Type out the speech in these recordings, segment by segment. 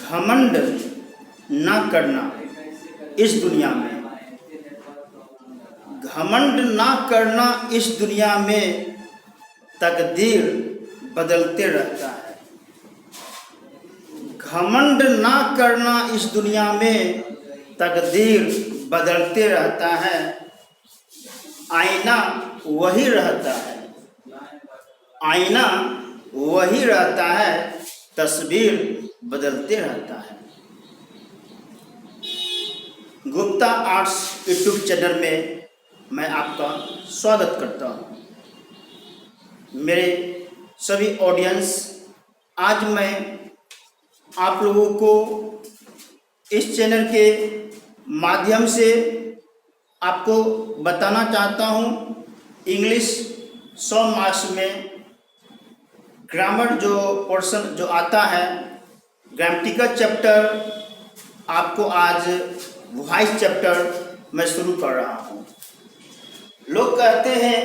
घमंड ना करना इस दुनिया में, घमंड ना करना इस दुनिया में तकदीर बदलते रहता है। घमंड ना करना इस दुनिया में तकदीर बदलते रहता है। आईना वही रहता है, आईना वही रहता है, तस्वीर बदलते रहता है। गुप्ता आर्ट्स यूट्यूब चैनल में मैं आपका स्वागत करता हूँ। मेरे सभी ऑडियंस, आज मैं आप लोगों को इस चैनल के माध्यम से आपको बताना चाहता हूँ, इंग्लिश 100 मार्क्स में ग्रामर जो पोर्शन जो आता है, ग्रामेटिकल चैप्टर, आपको आज वॉइस चैप्टर मैं शुरू कर रहा हूँ। लोग कहते हैं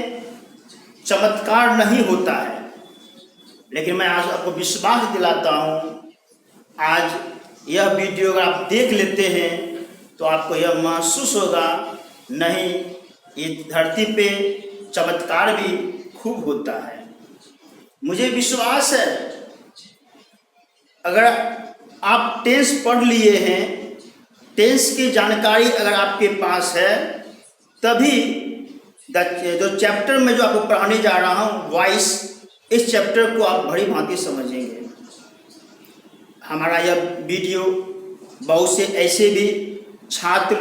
चमत्कार नहीं होता है, लेकिन मैं आज आपको विश्वास दिलाता हूँ, आज यह वीडियो अगर आप देख लेते हैं तो आपको यह महसूस होगा, नहीं, ये धरती पे चमत्कार भी खूब होता है। मुझे विश्वास है, अगर आप टेंस पढ़ लिए हैं, टेंस की जानकारी अगर आपके पास है, तभी जो चैप्टर में जो आपको पढ़ाने जा रहा हूँ वॉइस, इस चैप्टर को आप भली भांति समझेंगे। हमारा यह वीडियो बहुत से ऐसे भी छात्र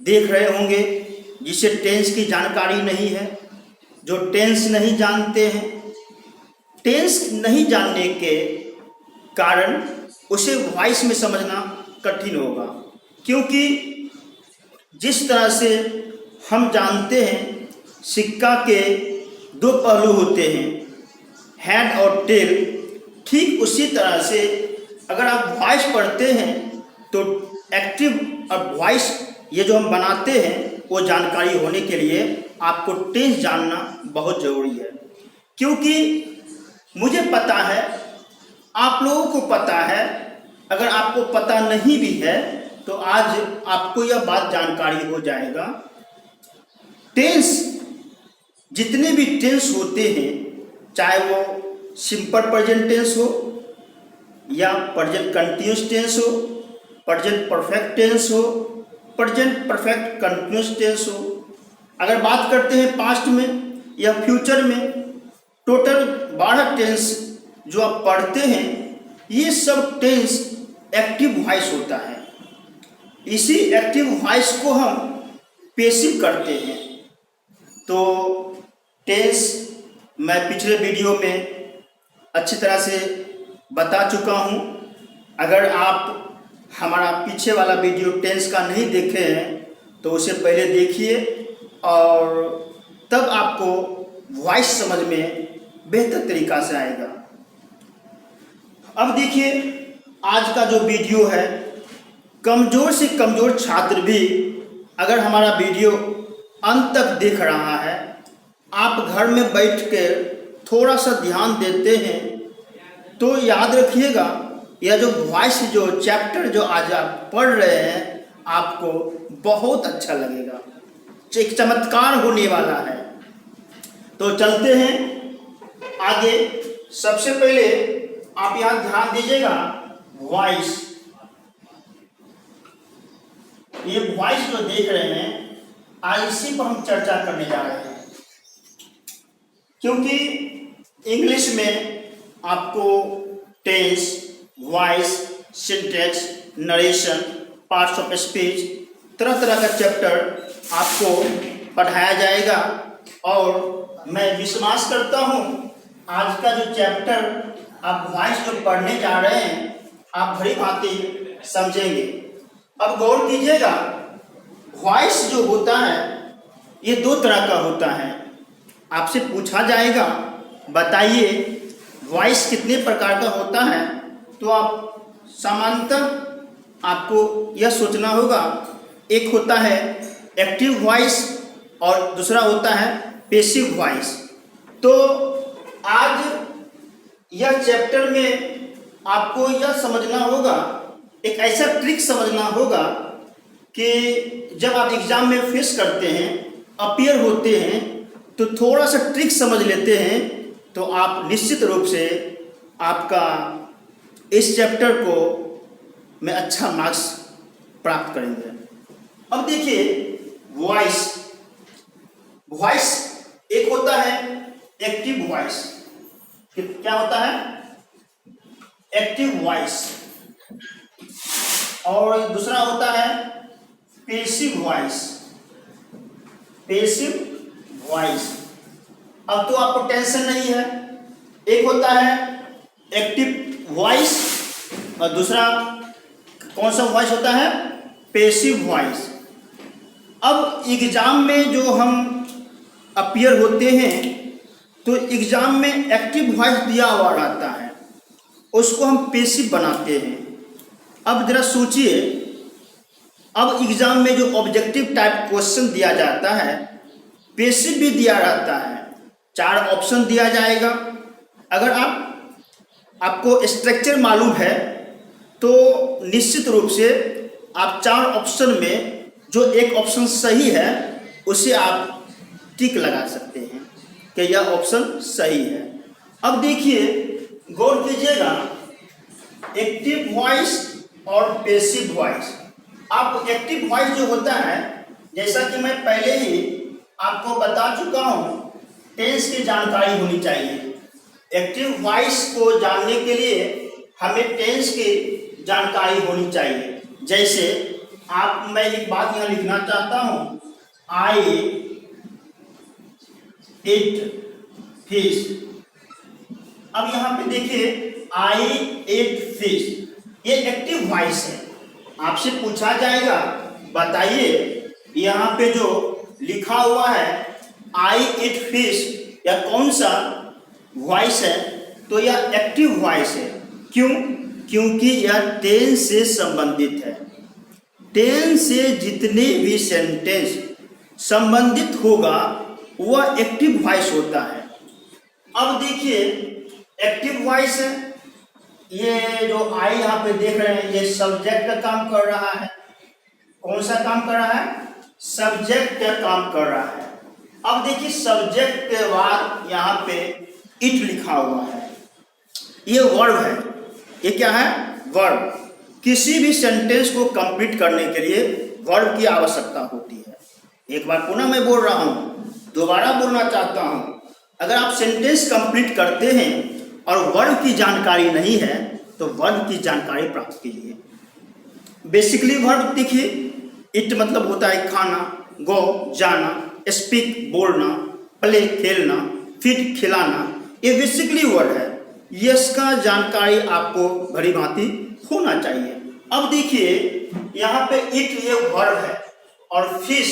देख रहे होंगे जिसे टेंस की जानकारी नहीं है, जो टेंस नहीं जानते हैं। टेंस नहीं जानने के कारण उसे वॉइस में समझना कठिन होगा, क्योंकि जिस तरह से हम जानते हैं सिक्का के दो पहलू होते हैं, हेड और टेल, ठीक उसी तरह से अगर आप वॉइस पढ़ते हैं तो एक्टिव और वॉइस ये जो हम बनाते हैं वो जानकारी होने के लिए आपको टेंस जानना बहुत ज़रूरी है। क्योंकि मुझे पता है, आप लोगों को पता है, अगर आपको पता नहीं भी है तो आज आपको यह बात जानकारी हो जाएगा। टेंस, जितने भी टेंस होते हैं, चाहे वो सिंपल प्रेजेंट टेंस हो या प्रेजेंट कंटिन्यूस टेंस हो, प्रेजेंट परफेक्ट टेंस हो, प्रेजेंट परफेक्ट कंटिन्यूस टेंस हो, अगर बात करते हैं पास्ट में या फ्यूचर में, टोटल 12 टेंस जो आप पढ़ते हैं, ये सब टेंस एक्टिव वॉइस होता है। इसी एक्टिव वॉइस को हम पैसिव करते हैं। तो टेंस मैं पिछले वीडियो में अच्छी तरह से बता चुका हूँ। अगर आप हमारा पीछे वाला वीडियो टेंस का नहीं देखे हैं तो उसे पहले देखिए और तब आपको वॉइस समझ में बेहतर तरीक़ा से आएगा। अब देखिए, आज का जो वीडियो है, कमज़ोर से कमज़ोर छात्र भी अगर हमारा वीडियो अंत तक देख रहा है, आप घर में बैठ कर थोड़ा सा ध्यान देते हैं, तो याद रखिएगा यह जो वॉइस जो चैप्टर जो आज आप पढ़ रहे हैं, आपको बहुत अच्छा लगेगा, एक चमत्कार होने वाला है। तो चलते हैं आगे। सबसे पहले आप यहाँ ध्यान दीजिएगा, वॉइस, ये वॉइस जो देख रहे हैं, आज इसी पर हम चर्चा करने जा रहे हैं। क्योंकि इंग्लिश में आपको tense, voice, syntax, narration, parts of speech, तरह तरह का चैप्टर आपको पढ़ाया जाएगा। और मैं विश्वास करता हूँ आज का जो चैप्टर आप वॉइस जो पढ़ने जा रहे हैं, आप भली भांति समझेंगे। अब गौर कीजिएगा, वॉइस जो होता है ये 2 तरह का होता है। आपसे पूछा जाएगा, बताइए वॉइस कितने प्रकार का होता है, तो आप सामान्यतः आपको यह सोचना होगा, एक होता है एक्टिव वॉइस और दूसरा होता है पैसिव वॉइस। तो आज यह चैप्टर में आपको यह समझना होगा एक ऐसा ट्रिक समझना होगा कि जब आप एग्जाम में फेस करते हैं, अपीयर होते हैं, तो थोड़ा सा ट्रिक समझ लेते हैं तो आप निश्चित रूप से आपका इस चैप्टर को में अच्छा मार्क्स प्राप्त करेंगे। अब देखिए वॉइस, वॉइस एक होता है एक्टिव वॉइस, क्या होता है एक्टिव वॉइस, और दूसरा होता है पैसिव वॉइस, पैसिव वॉइस। अब तो आपको टेंशन नहीं है, एक होता है एक्टिव वॉइस और दूसरा कौन सा वॉइस होता है पैसिव वॉइस। अब एग्जाम में जो हम अपीयर होते हैं तो एग्जाम में एक्टिव वॉइस दिया हुआ रहता है, उसको हम पैसिव बनाते हैं। अब जरा सोचिए, अब एग्जाम में जो ऑब्जेक्टिव टाइप क्वेश्चन दिया जाता है पैसिव भी दिया रहता है, 4 ऑप्शन दिया जाएगा। अगर आपको स्ट्रक्चर मालूम है तो निश्चित रूप से आप 4 ऑप्शन में जो एक ऑप्शन सही है उसे आप टिक लगा सकते हैं कि यह ऑप्शन सही है। अब देखिए गौर कीजिएगा, एक्टिव वॉइस और पैसिव वॉइस। आप एक्टिव वॉइस जो होता है, जैसा कि मैं पहले ही आपको बता चुका हूँ, टेंस की जानकारी होनी चाहिए। एक्टिव वॉइस को जानने के लिए हमें टेंस की जानकारी होनी चाहिए। जैसे मैं एक बात यहाँ लिखना चाहता हूँ, आई इट फिश। अब यहाँ पे देखिए आई इट फिश, ये एक्टिव वॉइस है। आपसे पूछा जाएगा बताइए यहाँ पे जो लिखा हुआ है आई इट फिश, या कौन सा वॉइस है, तो यह एक्टिव वॉइस है। क्यों? क्योंकि यह टेंस से संबंधित है। टेंस से जितने भी सेंटेंस संबंधित होगा वह एक्टिव वॉइस होता है। अब देखिए एक्टिव वॉइस है, ये जो आई यहाँ पे देख रहे हैं ये सब्जेक्ट का काम कर रहा है। कौन सा काम कर रहा है? सब्जेक्ट का काम कर रहा है। अब देखिए सब्जेक्ट के बाद यहाँ पे इट लिखा हुआ है, ये वर्ब है। ये क्या है? वर्ब। किसी भी सेंटेंस को कंप्लीट करने के लिए वर्ब की आवश्यकता होती है। एक बार पुनः मैं बोल रहा हूँ, दोबारा बोलना चाहता हूँ, अगर आप सेंटेंस कंप्लीट करते हैं और वर्ब की जानकारी नहीं है तो वर्ब की जानकारी प्राप्त कीजिए। बेसिकली वर्ब देखिए, इट मतलब होता है खाना, गो जाना, स्पीक बोलना, प्ले खेलना, फीड खिलाना, ये बेसिकली वर्ड है। इसका जानकारी आपको भली भांति होना चाहिए। अब देखिए यहाँ पे इट ये वर्ब है और फिश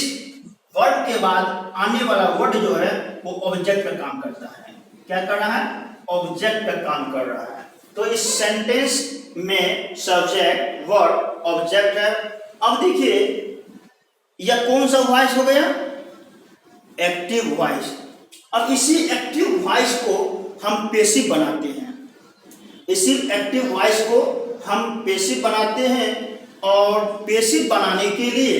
वर्ब के बाद आने वाला वर्ड जो है वो ऑब्जेक्ट का काम करता है। क्या कर रहा है? ऑब्जेक्ट का काम कर रहा है। तो इस सेंटेंस में सब्जेक्ट वर्ब ऑब्जेक्ट है। अब देखिए यह कौन सा वॉइस हो गया? Active voice. अब इसी एक्टिव वॉइस को हम पैसिव बनाते हैं। इसी एक्टिव वॉइस को हम पैसिव बनाते हैं और पैसिव बनाने के लिए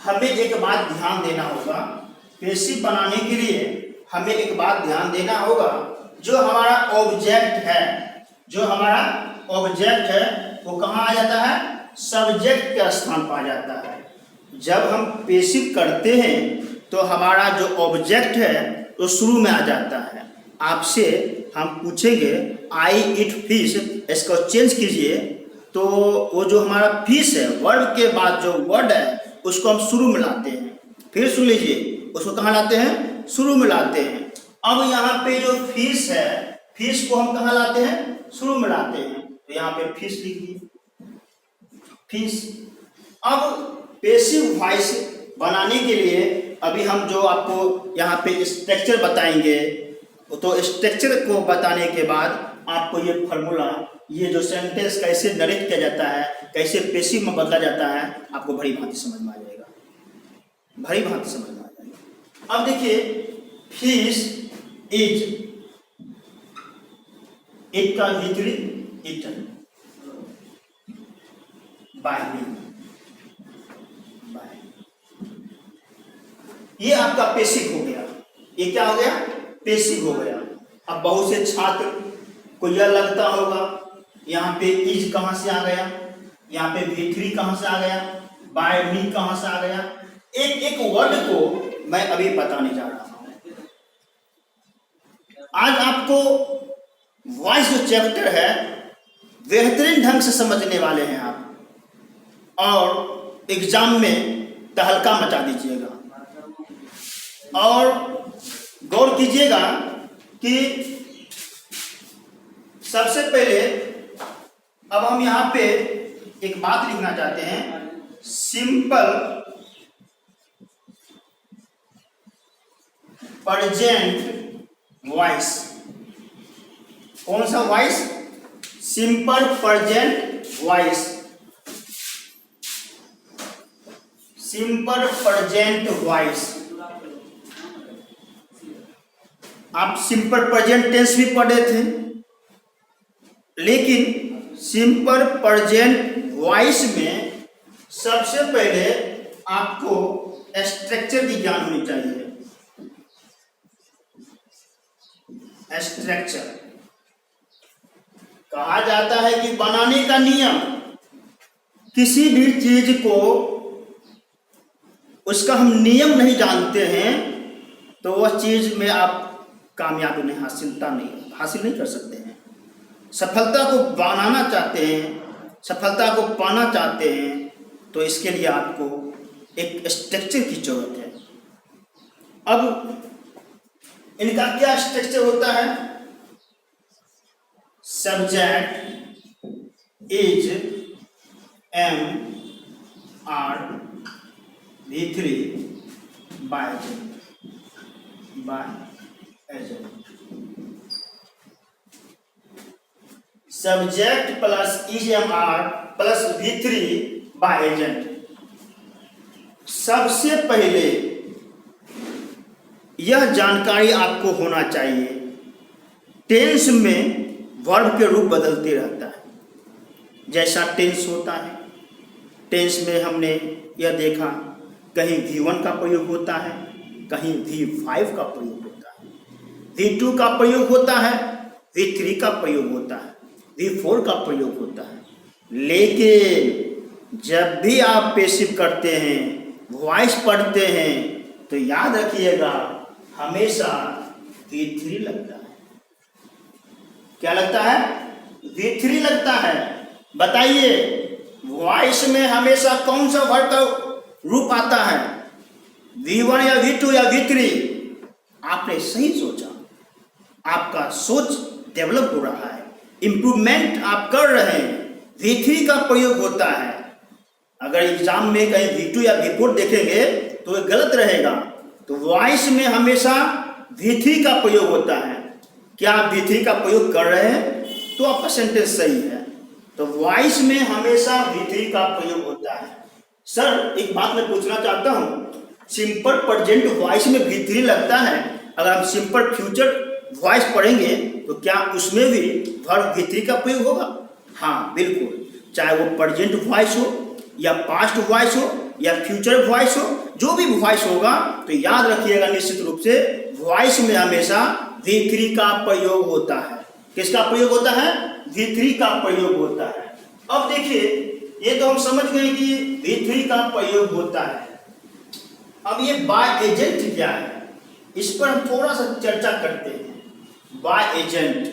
हमें एक बात ध्यान देना होगा। पैसिव बनाने के लिए हमें एक बात ध्यान देना होगा, जो हमारा ऑब्जेक्ट है, जो हमारा ऑब्जेक्ट है वो कहाँ आ जाता है? सब्जेक्ट के स्थान पर आ जाता है। जब हम पैसिव करते हैं तो हमारा जो ऑब्जेक्ट है वो शुरू में आ जाता है। आपसे हम पूछेंगे आई इट फिश, इसको चेंज कीजिए, तो वो जो हमारा फिश है वर्ब के बाद जो वर्ड है उसको हम शुरू में लाते हैं। फिर सुन लीजिए, उसको कहाँ लाते हैं? शुरू में लाते हैं। अब यहाँ पे जो फिश है, फिश को हम कहाँ लाते हैं? शुरू में लाते हैं। तो यहाँ पे फिश लिखिए, फिश। अब पैसिव वॉइस बनाने के लिए अभी हम जो आपको यहाँ पे स्ट्रक्चर बताएंगे, तो स्ट्रक्चर को बताने के बाद आपको ये फॉर्मूला, ये जो सेंटेंस कैसे नरेट किया जाता है, कैसे पैसिव में बदला जाता है, आपको भली भांति समझ में आ जाएगा, भली भांति समझ में आ जाएगा। अब देखिए फिश इट, इट का वितरित इट, बाय मी। ये आपका पेसिव हो गया। ये क्या हो गया? पेसिव हो गया। अब बहुत से छात्र को यह लगता होगा यहाँ पे इज कहाँ से आ गया, यहाँ पे V3 कहाँ से आ गया, बाय मी कहाँ से आ गया। एक एक वर्ड को मैं अभी बताने जा रहा हूँ। आज आपको वॉइस जो चैप्टर है बेहतरीन ढंग से समझने वाले हैं आप, और एग्जाम में तहलका मचा दीजिएगा। और गौर कीजिएगा कि सबसे पहले अब हम यहाँ पे एक बात लिखना चाहते हैं, सिंपल प्रेजेंट वॉइस। कौन सा voice? Simple present voice. Simple present voice. आप सिंपल प्रेजेंट टेंस भी पढ़े थे, लेकिन सिंपल प्रेजेंट वॉइस में सबसे पहले आपको स्ट्रक्चर की ज्ञान होनी चाहिए। स्ट्रक्चर कहा जाता है कि बनाने का नियम, किसी भी चीज को उसका हम नियम नहीं जानते हैं तो वह चीज में आप कामयाबी नहीं हासिल नहीं कर सकते हैं। सफलता को बनाना चाहते हैं, सफलता को पाना चाहते हैं, तो इसके लिए आपको एक स्ट्रक्चर की जरूरत है। अब इनका क्या स्ट्रक्चर होता है? Subject, is, am, are, V3, by agent. Subject plus is am are plus V3 by agent. सबसे पहले यह जानकारी आपको होना चाहिए, टेंस में वर्ब के रूप बदलते रहता है। जैसा टेंस होता है, टेंस में हमने यह देखा कहीं V1 का प्रयोग होता है, कहीं V5 का प्रयोग होता है, V2 का प्रयोग होता है, V3 का प्रयोग होता है, V4 का प्रयोग होता है। लेकिन जब भी आप पैसिव करते हैं, वॉइस पढ़ते हैं, तो याद रखिएगा हमेशा V3 लगता है। क्या लगता है? V3 लगता है। बताइए वॉइस में हमेशा कौन सा वर्ड का रूप आता है? V1 या V2 या V3? आपने सही सोचा, आपका सोच डेवलप हो रहा है, इंप्रूवमेंट आप कर रहे हैं। V3 का प्रयोग होता है। अगर एग्जाम में कहीं V2 या V4 देखेंगे तो ये गलत रहेगा। तो वॉइस में हमेशा V3 का प्रयोग होता है। क्या आप V3 का प्रयोग कर रहे हैं तो आपका सेंटेंस सही है। तो वॉइस में हमेशा V3 का प्रयोग होता है। सर एक बात मैं पूछना चाहता हूँ, सिंपल प्रेजेंट वॉइस में V3 लगता है, अगर हम सिंपल फ्यूचर वॉइस पढ़ेंगे तो क्या उसमें भी वर्ब V3 का प्रयोग होगा? हाँ बिल्कुल, चाहे वो प्रेजेंट वॉइस हो या पास्ट वॉइस हो या फ्यूचर वॉइस हो, जो भी वॉइस होगा तो याद रखिएगा निश्चित रूप से वॉइस में हमेशा V3 का प्रयोग होता है। किसका प्रयोग होता है? V3 का प्रयोग होता है। अब देखिए ये तो हम समझ गए कि V3 का प्रयोग होता है। अब ये बाय एजेंट क्या है, इस पर हम थोड़ा सा चर्चा करते हैं। बाय एजेंट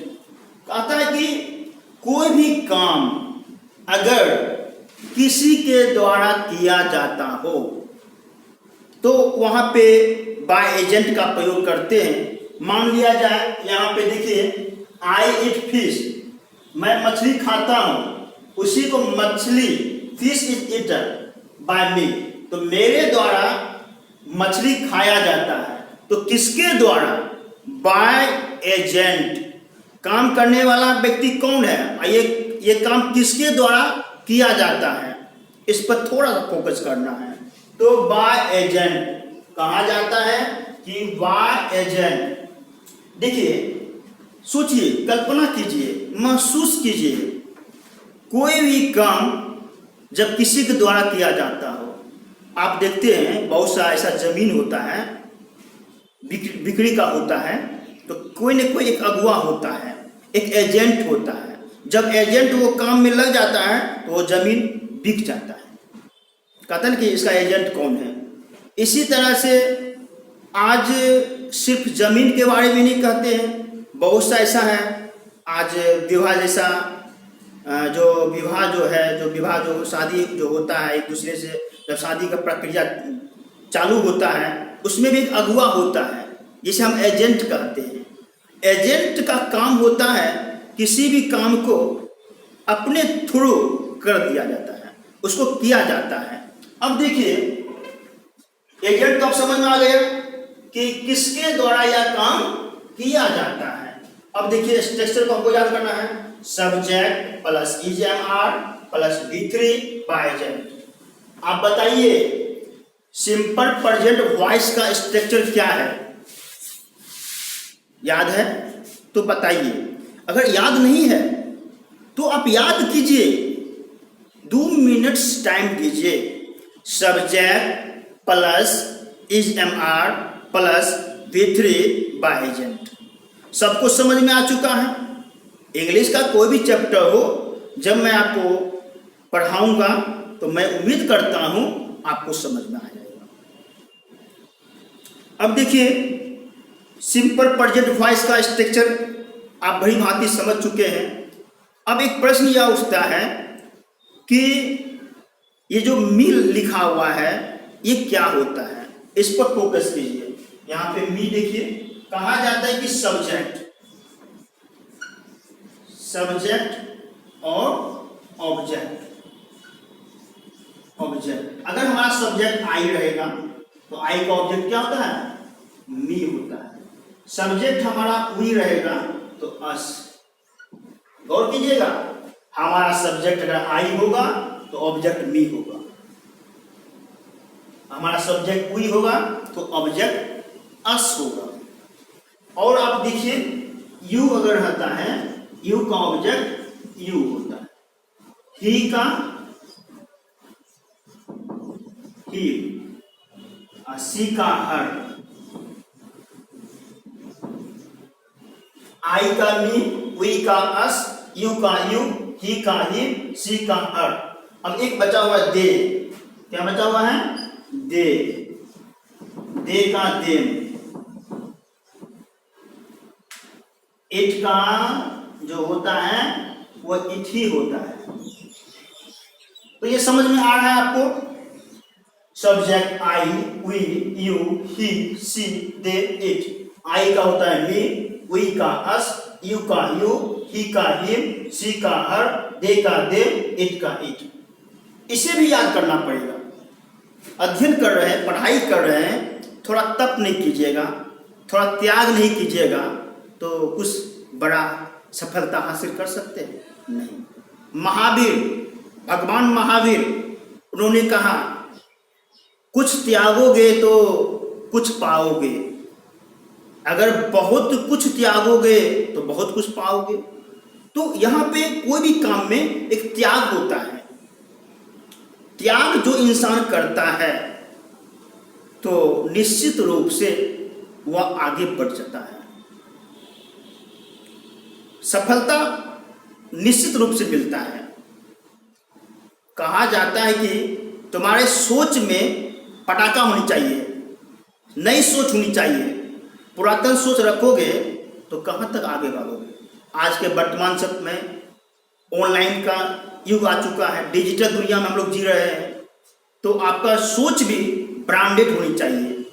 कहता है कि कोई भी काम अगर किसी के द्वारा किया जाता हो तो वहां पे बाय एजेंट का प्रयोग करते हैं। मान लिया जाए यहाँ पे देखिए, आई ईट फिश, मैं मछली खाता हूँ, उसी को मछली, fish is eaten by me, तो मेरे द्वारा मछली खाया जाता है। तो किसके द्वारा? By agent. काम करने वाला व्यक्ति कौन है? ये काम किसके द्वारा किया जाता है, इस पर थोड़ा सा फोकस करना है। तो बाय एजेंट कहा जाता है कि बाय एजेंट। देखिए सोचिए, कल्पना कीजिए, महसूस कीजिए, कोई भी काम जब किसी के द्वारा किया जाता हो। आप देखते हैं बहुत सा ऐसा जमीन होता है, बिक्री का होता है, तो कोई न कोई एक अगुवा होता है, एक एजेंट होता है। जब एजेंट वो काम में लग जाता है तो वो जमीन बिक जाता है। कहते हैं कि इसका एजेंट कौन है। इसी तरह से आज सिर्फ जमीन के बारे में नहीं कहते हैं, बहुत सा ऐसा है आज विवाह जैसा विवाह जो शादी जो होता है, एक दूसरे से जब शादी का प्रक्रिया चालू होता है उसमें भी एक अगुवा होता है, जिसे हम एजेंट कहते हैं। एजेंट का काम होता है किसी भी काम को अपने थ्रू कर दिया जाता है, उसको किया जाता है। अब देखिए एजेंट तो अब समझ में आ गया कि किसके द्वारा यह काम किया जाता है। अब देखिए स्ट्रक्चर को हमको याद करना है, subject plus is-M-are plus V3 by agent. आप बताइए सिंपल प्रेजेंट वॉइस का स्ट्रक्चर क्या है? याद है तो बताइए, अगर याद नहीं है तो आप याद कीजिए, 2 मिनट्स टाइम दीजिए। Subject plus is-M-are plus V3 by agent. सबको समझ में आ चुका है? इंग्लिश का कोई भी चैप्टर हो, जब मैं आपको पढ़ाऊंगा तो मैं उम्मीद करता हूं आपको समझ में आ जाएगा। अब देखिए सिंपल प्रेजेंट वॉइस का स्ट्रक्चर आप भली भांति समझ चुके हैं। अब एक प्रश्न यह उठता है कि ये जो मी लिखा हुआ है ये क्या होता है? इस पर फोकस कीजिए। यहाँ पे मी देखिए, कहा जाता है कि सब्जेक्ट और ऑब्जेक्ट। अगर हमारा सब्जेक्ट आई रहेगा तो आई का ऑब्जेक्ट क्या होता है? मी होता है। सब्जेक्ट हमारा वी रहेगा तो अस। गौर कीजिएगा, हमारा सब्जेक्ट अगर आई होगा तो ऑब्जेक्ट मी होगा, हमारा सब्जेक्ट वी होगा तो ऑब्जेक्ट अस होगा। और आप देखिए यू अगर रहता है, यू का ऑब्जेक्ट यू होता है, ही का ही, सी का हर, आई का मी, वी का अस, यू का यू, ही का ही, सी का हर। अब एक बचा हुआ दे। क्या बचा हुआ है? दे। दे का देम, इट का जो होता है वो इट ही होता है। तो ये समझ में आ रहा है आपको? Subject I, we, you, he, she, they, it. I का होता है मी, वी का अस, यू का यू, ही का हिम, सी का हर, दे का दे, इट का इट। इसे भी याद करना पड़ेगा। अध्ययन कर रहे हैं, पढ़ाई कर रहे हैं, थोड़ा तप नहीं कीजिएगा, थोड़ा त्याग नहीं कीजिएगा तो कुछ बड़ा सफलता हासिल कर सकते हैं? नहीं। महावीर, भगवान महावीर, उन्होंने कहा कुछ त्यागोगे तो कुछ पाओगे, अगर बहुत कुछ त्यागोगे तो बहुत कुछ पाओगे। तो यहाँ पे कोई भी काम में एक त्याग होता है। त्याग जो इंसान करता है तो निश्चित रूप से वह आगे बढ़ जाता है, सफलता निश्चित रूप से मिलता है। कहा जाता है कि तुम्हारे सोच में पटाखा होनी चाहिए, नई सोच होनी चाहिए। पुरातन सोच रखोगे तो कहाँ तक आगे बढ़ोगे? आज के वर्तमान समय में ऑनलाइन का युग आ चुका है, डिजिटल दुनिया में हम लोग जी रहे हैं, तो आपका सोच भी ब्रांडेड होनी चाहिए।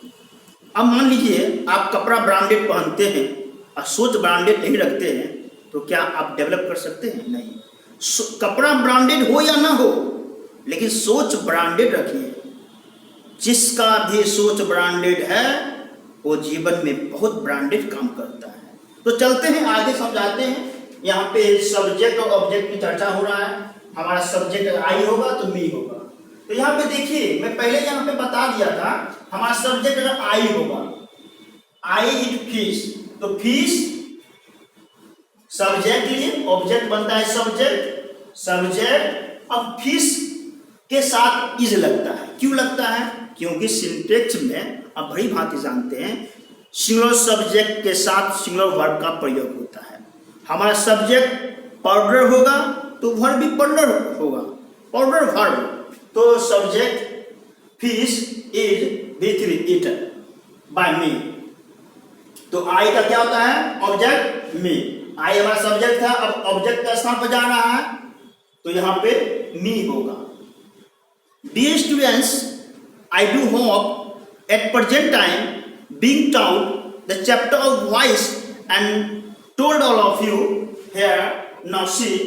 अब मान लीजिए आप कपड़ा ब्रांडेड पहनते हैं और सोच ब्रांडेड नहीं रखते हैं तो क्या आप डेवलप कर सकते हैं? नहीं। कपड़ा ब्रांडेड हो या ना हो, लेकिन सोच ब्रांडेड रखिए। जिसका भी सोच ब्रांडेड है वो जीवन में बहुत ब्रांडेड काम करता है। तो चलते हैं आगे, समझाते हैं। यहाँ पे सब्जेक्ट और ऑब्जेक्ट की चर्चा हो रहा है। हमारा सब्जेक्ट आई होगा तो मी होगा। तो यहाँ पे देखिए, मैं पहले यहाँ पे बता दिया था, हमारा सब्जेक्ट अगर आई होगा, आई इट फिश, तो फिश सब्जेक्ट लिए, ऑब्जेक्ट बनता है सब्जेक्ट। अब फिश के साथ इज लगता है। क्यों लगता है? क्योंकि सिंटेक्स में आप भली भांति जानते हैं सिंगुलर सब्जेक्ट के साथ सिंगुलर वर्ब का प्रयोग होता है। हमारा सब्जेक्ट पाउडर होगा तो वर्ब भी पाउडर होगा, पाउडर वर्ब। तो subject fish is B3 eaten by me. तो आई का क्या होता है? ऑब्जेक्ट मी। आई हमारा सब्जेक्ट था, अब ऑब्जेक्ट का स्थान पर जा रहा है तो यहां पे मी होगा। Dear students, I do hope at present time being taught the chapter of voice and told all of you here. Now see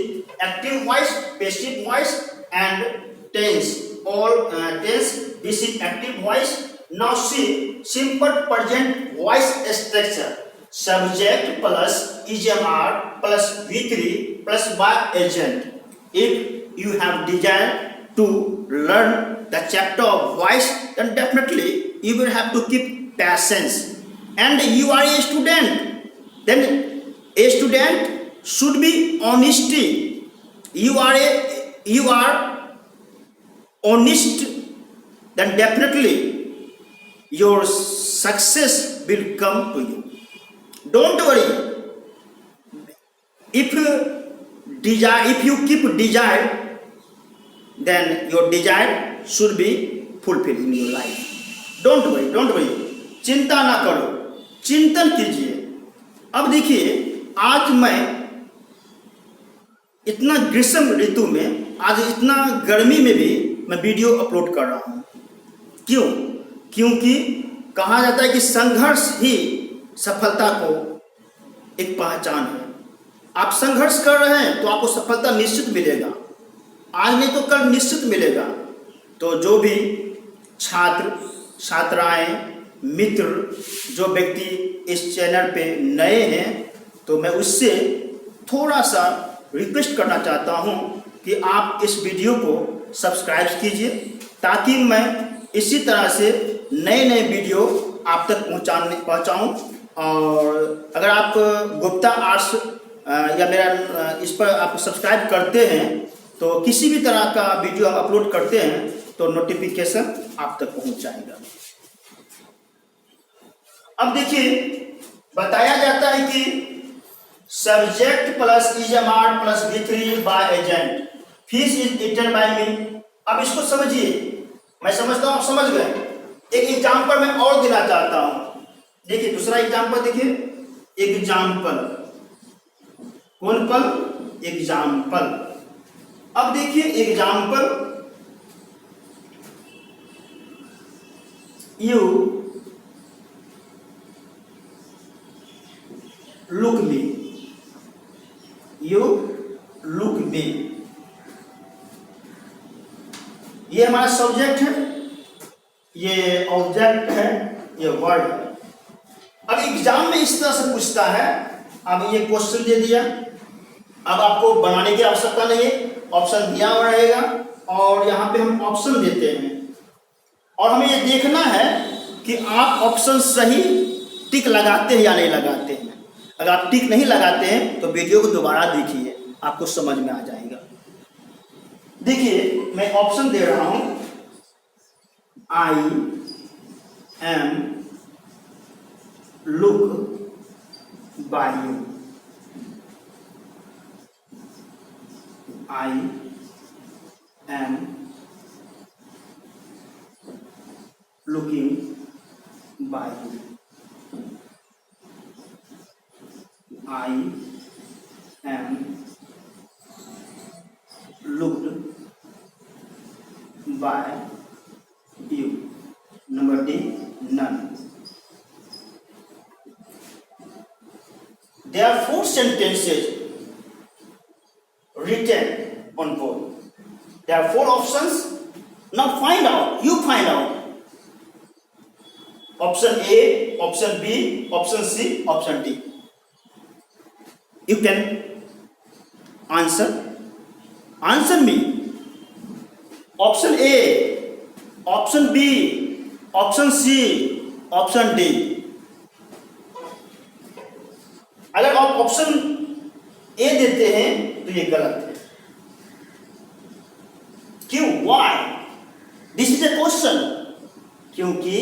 active voice, passive voice and tense. All tense, this is active voice. Now see simple present voice structure. Subject plus EMR plus V3 plus by agent. If you have desire to learn the chapter of voice, then definitely you will have to keep patience. And you are a student, then a student should be honesty. You are honest, then definitely your success will come to you. Don't worry. If you keep desire, then your desire should be fulfilled in your life. Don't worry. चिंता ना करो, चिंतन कीजिए। अब देखिए, आज मैं इतना ग्रीष्म ऋतु में, आज इतना गर्मी में भी मैं वीडियो अपलोड कर रहा हूँ। क्यों? क्योंकि कहा जाता है कि संघर्ष ही सफलता को एक पहचान है। आप संघर्ष कर रहे हैं तो आपको सफलता निश्चित मिलेगा, आज नहीं तो कल निश्चित मिलेगा। तो जो भी छात्र छात्राएं मित्र जो व्यक्ति इस चैनल पे नए हैं, तो मैं उससे थोड़ा सा रिक्वेस्ट करना चाहता हूं कि आप इस वीडियो को सब्सक्राइब कीजिए, ताकि मैं इसी तरह से नए नए वीडियो आप तक पहुंचाऊं। और अगर आप गुप्ता आर्ट्स या मेरा इस पर आप सब्सक्राइब करते हैं तो किसी भी तरह का वीडियो आप अपलोड करते हैं तो नोटिफिकेशन आप तक पहुंच जाएगा। अब देखिए, बताया जाता है कि subject plus EMR plus V3 by agent, fish is eaten by me. अब इसको समझिए, मैं समझता हूं आप समझ गए। एक एग्जाम्पल मैं और देना चाहता हूं। देखिए दूसरा एग्जाम्पल, देखिए एग्जाम्पल, कौन पल? एग्जाम्पल। अब देखिए example, you look me, you look me। ये हमारा सब्जेक्ट है, ये ऑब्जेक्ट है, ये वर्ड है। अब एग्जाम में इस तरह से पूछता है। अब ये क्वेश्चन दे दिया, अब आपको बनाने की आवश्यकता नहीं है, ऑप्शन दिया हुआ रहेगा और यहाँ पे हम ऑप्शन देते हैं और हमें ये देखना है कि आप ऑप्शन सही टिक लगाते हैं या नहीं लगाते हैं। अगर आप टिक नहीं लगाते हैं तो वीडियो को दोबारा देखिए, आपको समझ में आ जाएगा। देखिए मैं ऑप्शन दे रहा हूं, I am look by you, I am looking by you, I am looked by you. Number D, none. There are 4 sentences written on board. There are 4 options. Now find out. You find out. Option A, option B, option C, option D. You can answer me. Option A, option B, option C, option D। अगर आप option A देते हैं तो ये गलत है। क्यों? Why? This is a question. क्योंकि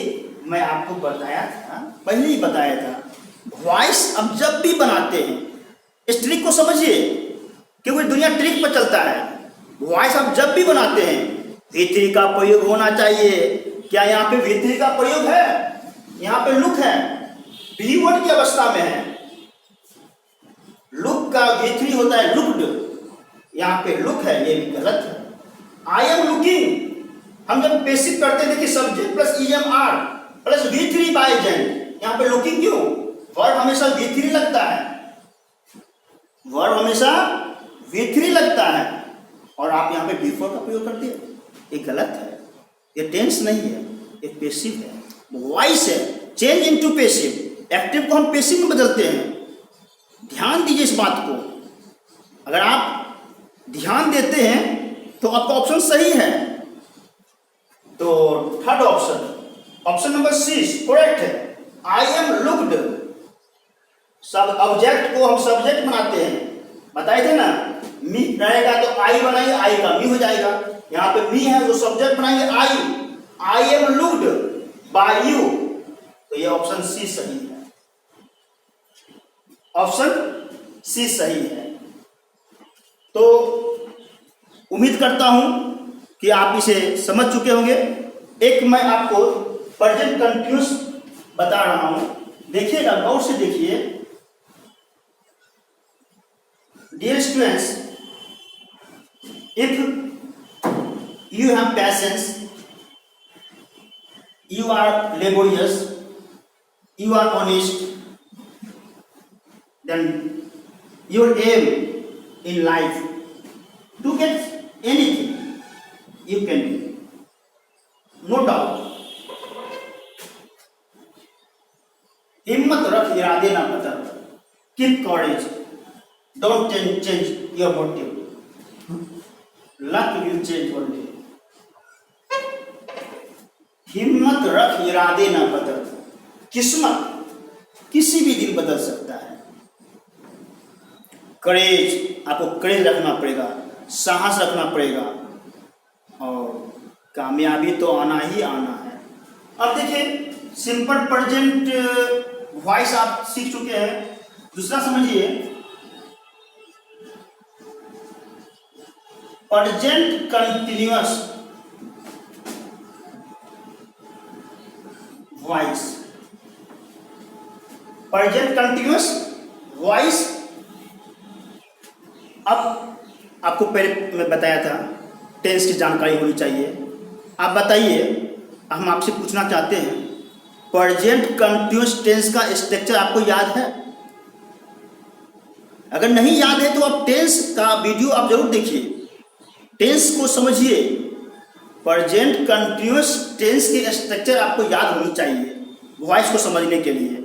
मैं आपको बताया था, पहले ही बताया था, वॉइस अब जब भी बनाते हैं, इस ट्रिक को समझिए, क्योंकि दुनिया ट्रिक पर चलता है। वॉइस आप जब भी बनाते हैं V3 का प्रयोग होना चाहिए। क्या यहाँ पे V3 का प्रयोग है? यहाँ पे लुक है, V1 की अवस्था में है। लुक का V3 होता है लुक्ड, यहाँ पे लुक है, ये भी गलत है। आई एम लुकिंग, हम जब बेसिक करते थे कि subject plus EMR plus V3 by agent, यहाँ पे लुकिंग क्यों? वर्ब हमेशा V3 लगता है, वर्ब हमेशा V3 लगता है, और आप यहाँ पे V4 का प्रयोग करते हैं, ये गलत है। ये टेंस नहीं है, ये पेसिव है, वॉइस है। चेंज इनटू पेसिव, एक्टिव को हम पेसिव में बदलते हैं। ध्यान दीजिए इस बात को। अगर आप ध्यान देते हैं तो आपका ऑप्शन सही है। तो third option, option number C correct है। आई एम लुक्ड, सब ऑब्जेक्ट को हम सब्जेक्ट बनाते हैं, बताए थे ना। मी रहेगा तो आई बनाएंगे, आई का मी हो जाएगा। यहाँ पे मी है तो सब्जेक्ट बनाएंगे I am looked by you, तो ये ऑप्शन C सही है। ऑप्शन C सही है। तो उम्मीद करता हूं कि आप इसे समझ चुके होंगे। एक मैं आपको प्रेजेंट कंटिन्यूअस बता रहा हूं, देखिएगा, गौर से देखिए। Dear students, if you have patience, you are laborious, you are honest, then your aim in life to get anything you can do, no doubt. हिम्मत रख, इरादे ना बदल, keep courage, don't change your motive, luck will change one day. हिम्मत रख, इरादे ना बदल, किस्मत किसी भी दिन बदल सकता है। करेज, आपको करेज रखना पड़ेगा, साहस रखना पड़ेगा, और कामयाबी तो आना ही आना है। अब देखिए, सिंपल प्रेजेंट वॉइस आप सीख चुके हैं। दूसरा समझिए, present continuous voice. Present continuous voice, अब आपको पहले मैं बताया था टेंस की जानकारी होनी चाहिए। आप बताइए, हम आपसे पूछना चाहते हैं, प्रेजेंट कंटिन्यूअस टेंस का स्ट्रक्चर आपको याद है? अगर नहीं याद है तो आप टेंस का वीडियो आप जरूर देखिए, टेंस को समझिए। प्रेजेंट कंटिन्यूअस टेंस के स्ट्रक्चर आपको याद होनी चाहिए वॉइस को समझने के लिए।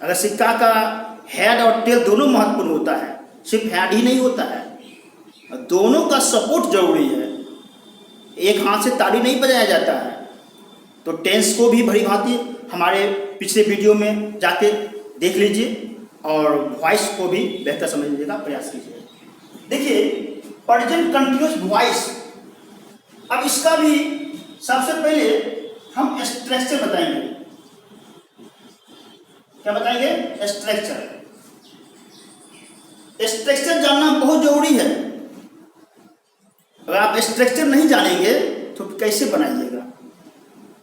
अगर सिक्का का हेड और टेल दोनों महत्वपूर्ण होता है, सिर्फ हेड ही नहीं होता है, दोनों का सपोर्ट जरूरी है। एक हाथ से ताली नहीं बजाया जाता है। तो टेंस को भी भली भांति हमारे पिछले वीडियो में जाके देख लीजिए, और वॉइस को भी बेहतर समझने का प्रयास कीजिए। देखिए, प्रेजेंट कंटिन्यूअस वॉइस, अब इसका भी सबसे पहले हम स्ट्रक्चर बताएंगे। क्या बताएंगे? स्ट्रक्चर। स्ट्रक्चर जानना बहुत जरूरी है। अगर आप स्ट्रक्चर नहीं जानेंगे तो कैसे बनाइएगा?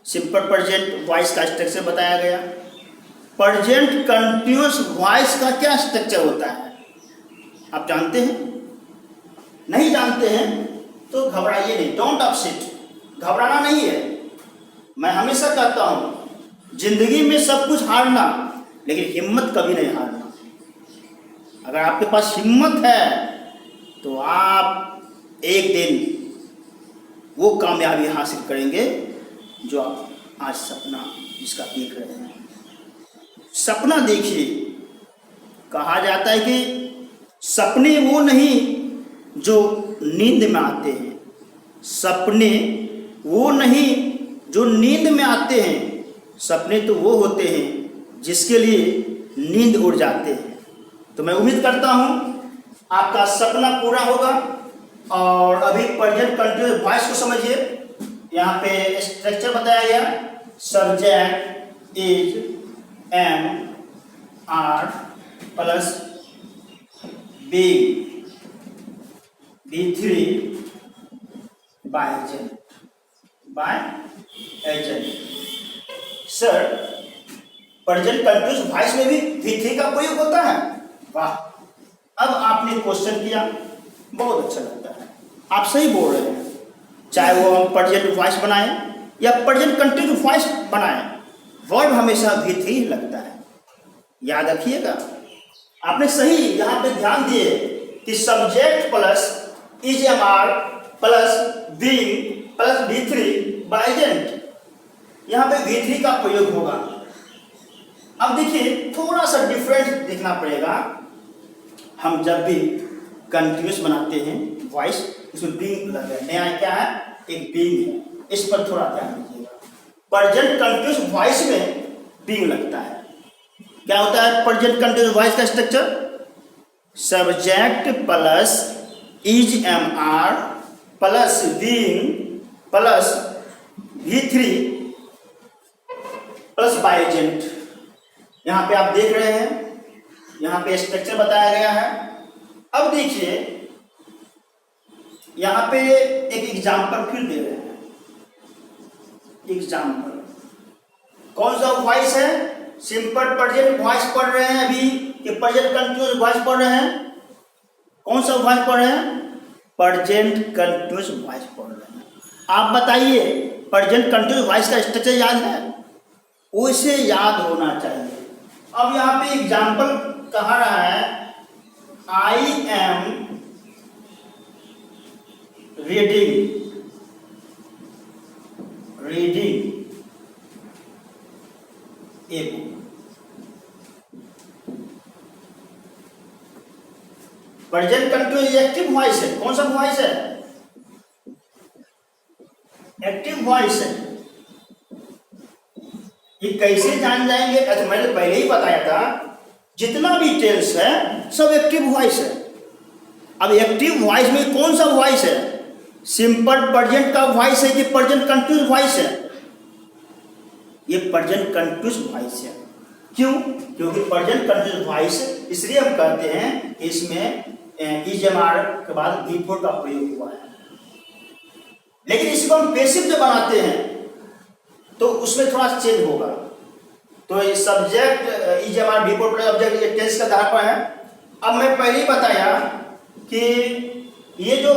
सिंपल प्रेजेंट वॉइस का स्ट्रक्चर बताया गया। प्रेजेंट कंटिन्यूअस वॉइस का क्या स्ट्रक्चर होता है आप जानते हैं? नहीं जानते हैं तो घबराइए नहीं, डोंट अपसेट, घबराना नहीं है। मैं हमेशा कहता हूँ, जिंदगी में सब कुछ हारना, लेकिन हिम्मत कभी नहीं हारना। अगर आपके पास हिम्मत है तो आप एक दिन वो कामयाबी हासिल करेंगे जो आप आज सपना जिसका देख रहे हैं। सपना देखिए। कहा जाता है कि सपने वो नहीं जो नींद में आते हैं, सपने वो नहीं जो नींद में आते हैं, सपने तो वो होते हैं जिसके लिए नींद उड़ जाते हैं। तो मैं उम्मीद करता हूँ आपका सपना पूरा होगा, और अभी प्रेजेंट कंटिन्यूअस वॉइस को समझिए। यहाँ पे स्ट्रक्चर बताया गया, subject is am are plus be V3 by agent. Sir present continuous voice में भी V3 का प्रयोग होता है? वाह, अब आपने क्वेश्चन किया, बहुत अच्छा लगता है। आप सही बोल रहे हैं, चाहे वो हम प्रेजेंट वॉइस बनाएं या प्रेजेंट कंटिन्यूअस वॉइस बनाएं, वर्ब हमेशा V3 ही लगता है। याद रखिएगा, आपने सही यहाँ पे ध्यान दिए कि subject plus is am are plus being plus V3 by agent, यहाँ पे V3 का प्रयोग होगा। अब देखिए थोड़ा सा डिफरेंस देखना पड़ेगा। हम जब भी कंटिन्यूअस बनाते हैं वॉइस, उसमें बीइंग लग रहा है, नया क्या है, एक बीइंग है, इस पर थोड़ा ध्यान दीजिएगा। प्रेजेंट कंटिन्यूअस वॉइस में बीइंग लगता है। क्या होता है प्रेजेंट कंटिन्यूअस वॉइस का structure? Subject plus is am are plus being plus V3 plus by agent. यहाँ पे आप देख रहे हैं, यहाँ पे स्ट्रक्चर बताया गया है। अब देखिए यहाँ पे एक एग्जाम्पल फिर दे रहे हैं। एग्जाम्पल कौन सा वॉइस है? सिंपल प्रेजेंट वॉइस पढ़ रहे हैं अभी कि प्रेजेंट कंटिन्यूअस वॉइस पढ़ रहे हैं? कौन सा वॉइस पढ़ रहे हैं? प्रेजेंट कंटिन्यूअस वॉइस पढ़ रहे हैं। आप बताइए, प्रेजेंट कंटिन्यूअस वॉइस का स्ट्रक्चर याद है? उसे याद होना चाहिए। अब यहाँ पे एग्जाम्पल कह रहा है, I am reading a book. Present continuous active voice है। कौन सा वॉइस है? एक्टिव वॉइस है। ये कैसे जान जाएंगे? अच्छा, मैंने पहले ही बताया था, जितना भी टेंस है सब एक्टिव वॉइस है। अब एक्टिव वॉइस में कौन सा वॉइस है? सिंपल प्रेजेंट का वॉइस है कि प्रेजेंट कंटिन्यूअस वॉइस है? ये प्रेजेंट कंटिन्यूअस वॉइस है। क्यों? क्योंकि प्रेजेंट कंटिन्यूअस वॉइस इसलिए हम कहते हैं इसमें इज एम आर के बाद V4 का प्रयोग हुआ है। लेकिन इसको हम पैसिव जब बनाते हैं तो उसमें थोड़ा चेंज होगा। तो ये subject is am are V4 plus object, ये टेंस का आधार पर है। अब मैं पहले ही बताया कि ये जो